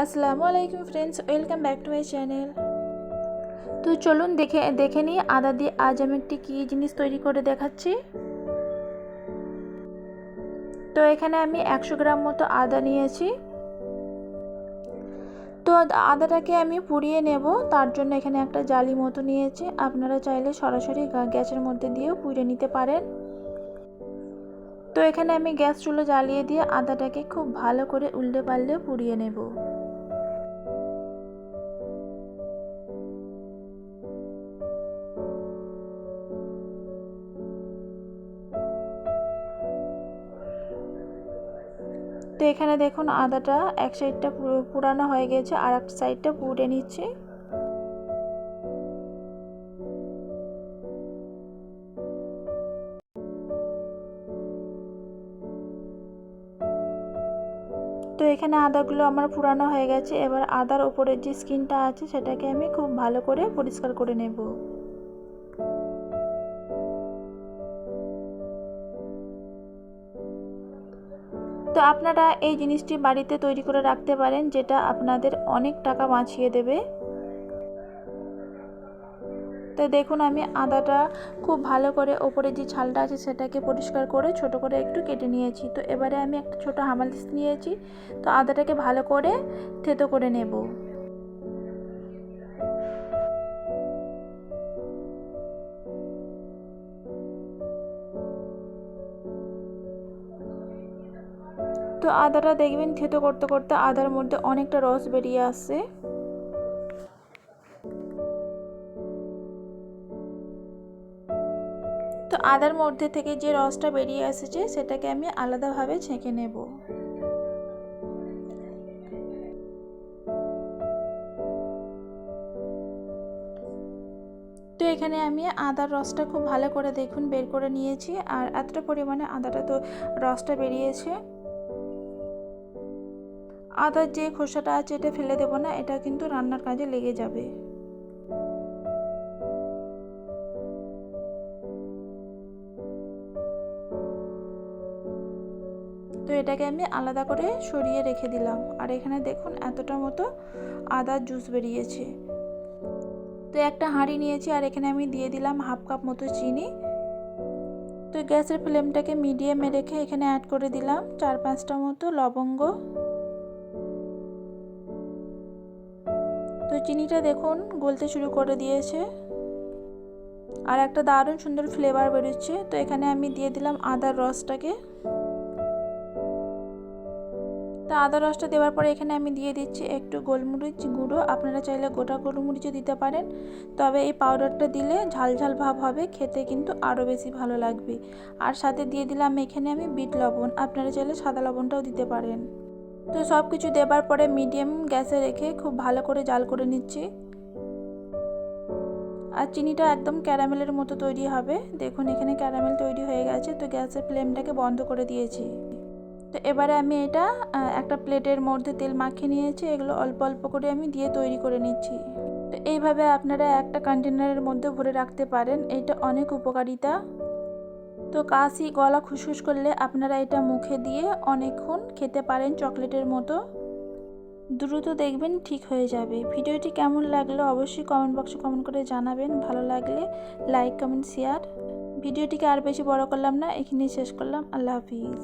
আসসালামু আলাইকুম friends, welcome back to my channel. তো চলুন দেখে নিই আদা দিয়ে আজ আমি একটি কী জিনিস তৈরি করে দেখাচ্ছি। তো এখানে আমি 100 গ্রাম মতো আদা নিয়েছি। তো আদাটাকে আমি পুড়িয়ে নেব, তার জন্য এখানে একটা জালি মতো নিয়েছি। আপনারা চাইলে সরাসরি গ্যাসের মধ্যে দিয়েও পুড়িয়ে নিতে পারেন। তো এখানে আমি গ্যাস চুলো জ্বালিয়ে দিয়ে আদাটাকে খুব ভালো করে উল্টে পাল্টে পুড়িয়ে নেব। তো এখানে দেখুন আদাটা এক সাইডটা পুরানো হয়ে গেছে, আর এক সাইডটা পুড়ে নিচ্ছে। তো এখানে আদাগুলো আমার পুরানো হয়ে গেছে। এবার আদার ওপরের যে স্কিনটা আছে সেটাকে আমি খুব ভালো করে পরিষ্কার করে নেব। তো আপনারা এই জিনিসটি বাড়িতে তৈরি করে রাখতে পারেন, যেটা আপনাদের অনেক টাকা বাঁচিয়ে দেবে। তো দেখুন আমি আদাটা খুব ভালো করে ওপরে যে ছালটা আছে সেটাকে পরিষ্কার করে ছোট করে একটু কেটে নিয়েছি। তো এবারে আমি একটা ছোট হামানদিস্তা নিয়েছি। তো আদাটাকে ভালো করে থেতো করে নেব। তো আদাটা দেখবেন থেতো করতে করতে আদার মধ্যে অনেকটা রস বেরিয়ে আসছে। তো আদার মধ্যে থেকে যে রসটা বেরিয়ে এসেছে সেটাকে আমি আলাদাভাবে ছেঁকে নেব। তো এখানে আমি আদার রসটা খুব ভালো করে দেখুন বের করে নিয়েছি, আর এতটা পরিমাণে আদাটা তো রসটা বেরিয়েছে। আদার যে খোসাটা আছে এটা ফেলে দেব না, এটা কিন্তু রান্নার কাজে লেগে যাবে। তো এটাকে আমি আলাদা করে সরিয়ে রেখে দিলাম। আর এখানে দেখুন এতটা মতো আদার জুস বেরিয়েছে। তো একটা হাঁড়ি নিয়েছি, আর এখানে আমি দিয়ে দিলাম হাফ কাপ মতো চিনি। তো গ্যাসের ফ্লেমটাকে মিডিয়ামে রেখে এখানে অ্যাড করে দিলাম 4-5টা মতো লবঙ্গ। তো চিনিটা দেখুন গলতে শুরু করে দিয়েছে, আর একটা দারুণ সুন্দর ফ্লেভার বেরোচ্ছে। তো এখানে আমি দিয়ে দিলাম আদার রসটাকে। তো আদা রসটা দেওয়ার পরে এখানে আমি দিয়ে দিচ্ছি একটু গোলমরিচ গুঁড়ো। আপনারা চাইলে গোটা গোলমরিচও দিতে পারেন, তবে এই পাউডারটা দিলে ঝাল ঝাল ভাব হবে, খেতে কিন্তু আরও বেশি ভালো লাগবে। আর সাথে দিয়ে দিলাম এখানে আমি বিট লবণ, আপনারা চাইলে সাদা লবণটাও দিতে পারেন। তো সব কিছু দেবার পরে মিডিয়াম গ্যাসে রেখে খুব ভালো করে জাল করে নিচ্ছি। আর চিনিটা একদম ক্যারামেলের মতো তৈরি হবে। দেখুন এখানে ক্যারামেল তৈরি হয়ে গেছে। তো গ্যাসের ফ্লেমটাকে বন্ধ করে দিয়েছি। তো এবারে আমি এটা একটা প্লেটের মধ্যে তেল মাখিয়ে নিয়েছি। এগুলো অল্প অল্প করে আমি দিয়ে তৈরি করে নিচ্ছি। তো এইভাবে আপনারা একটা কন্টেনারের মধ্যে ভরে রাখতে পারেন, এটা অনেক উপকারিতা। তো কাশি গলা খুসখুস করলে আপনারা এটা মুখে দিয়ে অনেকক্ষণ খেতে পারেন, চকলেটের মতো। দ্রুত দেখবেন ঠিক হয়ে যাবে। ভিডিওটি কেমন লাগলো অবশ্যই কমেন্ট বক্সে কমেন্ট করে জানাবেন। ভালো লাগলে লাইক কমেন্ট শেয়ার। ভিডিওটিকে আর বেশি বড় করলাম না, এখানেই শেষ করলাম। আল্লাহ হাফিজ।